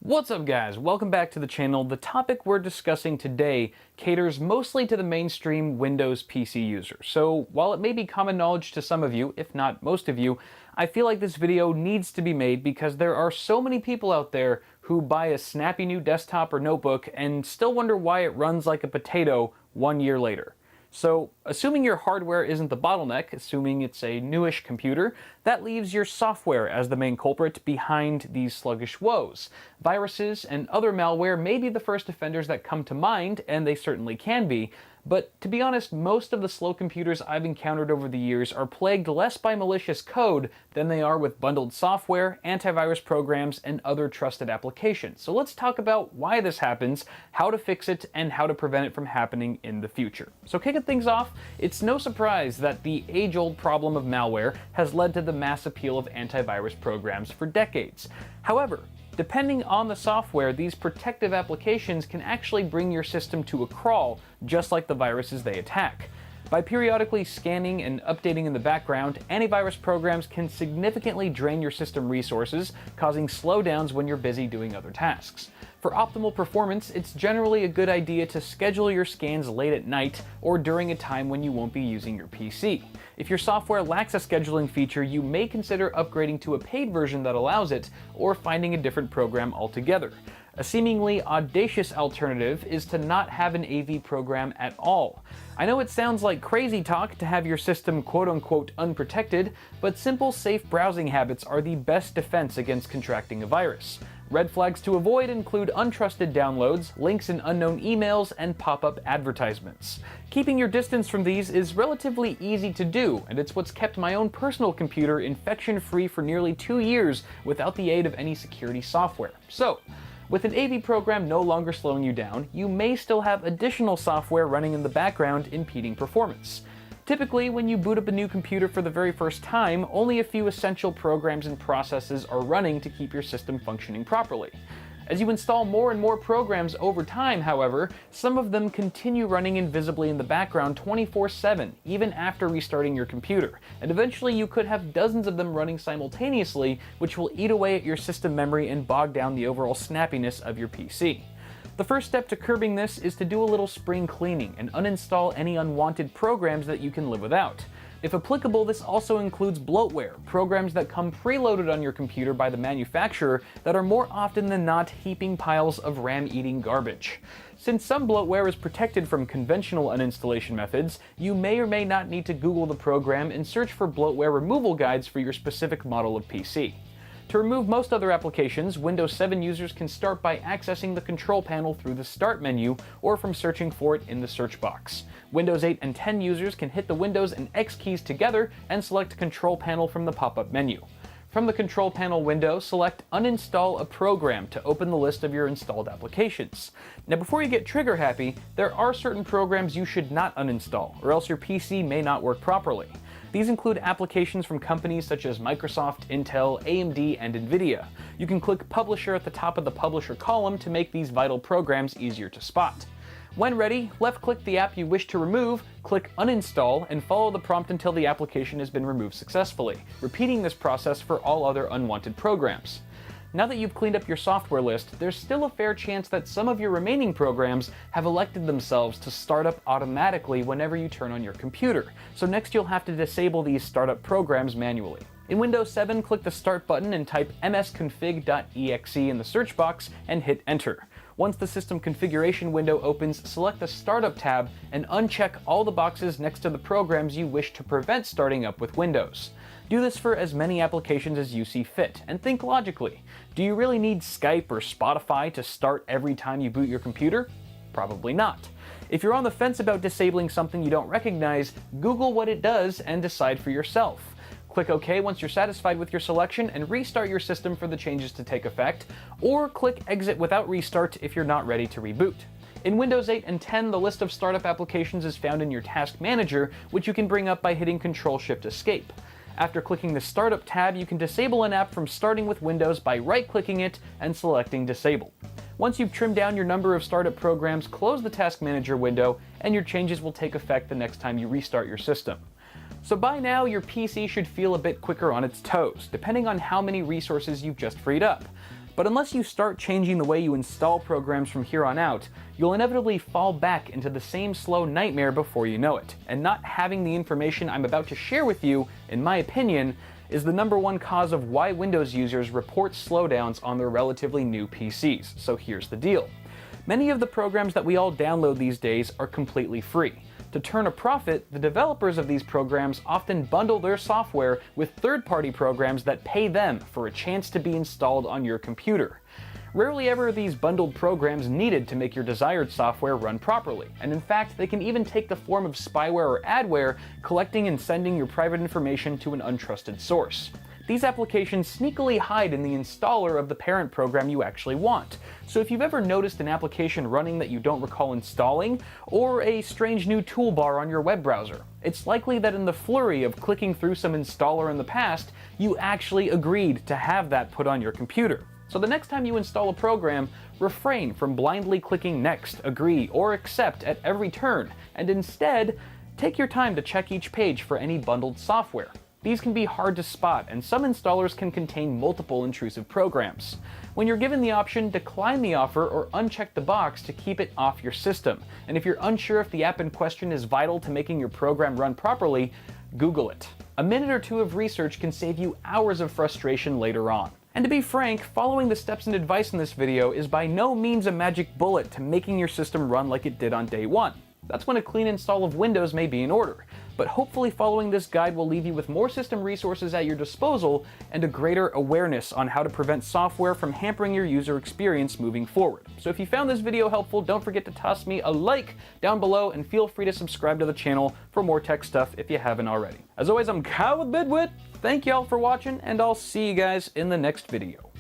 What's up guys, welcome back to the channel. The topic we're discussing today caters mostly to the mainstream Windows PC user. So while it may be common knowledge to some of you, if not most of you, I feel like this video needs to be made because there are so many people out there who buy a snappy new desktop or notebook and still wonder why it runs like a potato 1 year later. So, assuming your hardware isn't the bottleneck, assuming it's a newish computer, that leaves your software as the main culprit behind these sluggish woes. Viruses and other malware may be the first offenders that come to mind, and they certainly can be, but to be honest, most of the slow computers I've encountered over the years are plagued less by malicious code than they are with bundled software, antivirus programs, and other trusted applications. So let's talk about why this happens, how to fix it, and how to prevent it from happening in the future. So kicking things off, it's no surprise that the age-old problem of malware has led to the mass appeal of antivirus programs for decades. However, depending on the software, these protective applications can actually bring your system to a crawl, just like the viruses they attack. By periodically scanning and updating in the background, antivirus programs can significantly drain your system resources, causing slowdowns when you're busy doing other tasks. For optimal performance, it's generally a good idea to schedule your scans late at night or during a time when you won't be using your PC. If your software lacks a scheduling feature, you may consider upgrading to a paid version that allows it, or finding a different program altogether. A seemingly audacious alternative is to not have an AV program at all. I know it sounds like crazy talk to have your system quote-unquote unprotected, but simple, safe browsing habits are the best defense against contracting a virus. Red flags to avoid include untrusted downloads, links in unknown emails, and pop-up advertisements. Keeping your distance from these is relatively easy to do, and it's what's kept my own personal computer infection-free for nearly 2 years without the aid of any security software. So, with an AV program no longer slowing you down, you may still have additional software running in the background impeding performance. Typically, when you boot up a new computer for the very first time, only a few essential programs and processes are running to keep your system functioning properly. As you install more and more programs over time, however, some of them continue running invisibly in the background 24/7, even after restarting your computer, and eventually you could have dozens of them running simultaneously, which will eat away at your system memory and bog down the overall snappiness of your PC. The first step to curbing this is to do a little spring cleaning and uninstall any unwanted programs that you can live without. If applicable, this also includes bloatware, programs that come preloaded on your computer by the manufacturer that are more often than not heaping piles of RAM-eating garbage. Since some bloatware is protected from conventional uninstallation methods, you may or may not need to Google the program and search for bloatware removal guides for your specific model of PC. To remove most other applications, Windows 7 users can start by accessing the control panel through the Start menu or from searching for it in the search box. Windows 8 and 10 users can hit the Windows and X keys together and select Control Panel from the pop-up menu. From the Control Panel window, select Uninstall a Program to open the list of your installed applications. Now before you get trigger happy, there are certain programs you should not uninstall, or else your PC may not work properly. These include applications from companies such as Microsoft, Intel, AMD, and NVIDIA. You can click Publisher at the top of the Publisher column to make these vital programs easier to spot. When ready, left-click the app you wish to remove, click Uninstall, and follow the prompt until the application has been removed successfully, repeating this process for all other unwanted programs. Now that you've cleaned up your software list, there's still a fair chance that some of your remaining programs have elected themselves to start up automatically whenever you turn on your computer, so next you'll have to disable these startup programs manually. In Windows 7, click the Start button and type msconfig.exe in the search box and hit Enter. Once the system configuration window opens, select the Startup tab and uncheck all the boxes next to the programs you wish to prevent starting up with Windows. Do this for as many applications as you see fit, and think logically. Do you really need Skype or Spotify to start every time you boot your computer? Probably not. If you're on the fence about disabling something you don't recognize, Google what it does and decide for yourself. Click OK once you're satisfied with your selection and restart your system for the changes to take effect, or click Exit without restart if you're not ready to reboot. In Windows 8 and 10, the list of startup applications is found in your Task Manager, which you can bring up by hitting Control-Shift-Escape. After clicking the Startup tab, you can disable an app from starting with Windows by right-clicking it and selecting Disable. Once you've trimmed down your number of startup programs, close the Task Manager window, and your changes will take effect the next time you restart your system. So by now, your PC should feel a bit quicker on its toes, depending on how many resources you've just freed up. But unless you start changing the way you install programs from here on out, you'll inevitably fall back into the same slow nightmare before you know it. And not having the information I'm about to share with you, in my opinion, is the #1 cause of why Windows users report slowdowns on their relatively new PCs. So here's the deal. Many of the programs that we all download these days are completely free. To turn a profit, the developers of these programs often bundle their software with third-party programs that pay them for a chance to be installed on your computer. Rarely ever are these bundled programs needed to make your desired software run properly, and in fact, they can even take the form of spyware or adware, collecting and sending your private information to an untrusted source. These applications sneakily hide in the installer of the parent program you actually want. So if you've ever noticed an application running that you don't recall installing, or a strange new toolbar on your web browser, it's likely that in the flurry of clicking through some installer in the past, you actually agreed to have that put on your computer. So the next time you install a program, refrain from blindly clicking next, agree, or accept at every turn, and instead, take your time to check each page for any bundled software. These can be hard to spot, and some installers can contain multiple intrusive programs. When you're given the option, decline the offer or uncheck the box to keep it off your system. And if you're unsure if the app in question is vital to making your program run properly, Google it. A minute or two of research can save you hours of frustration later on. And to be frank, following the steps and advice in this video is by no means a magic bullet to making your system run like it did on day one. That's when a clean install of Windows may be in order. But hopefully following this guide will leave you with more system resources at your disposal and a greater awareness on how to prevent software from hampering your user experience moving forward. So if you found this video helpful, don't forget to toss me a like down below and feel free to subscribe to the channel for more tech stuff if you haven't already. As always, I'm Kyle with Bitwit. Thank y'all for watching, and I'll see you guys in the next video.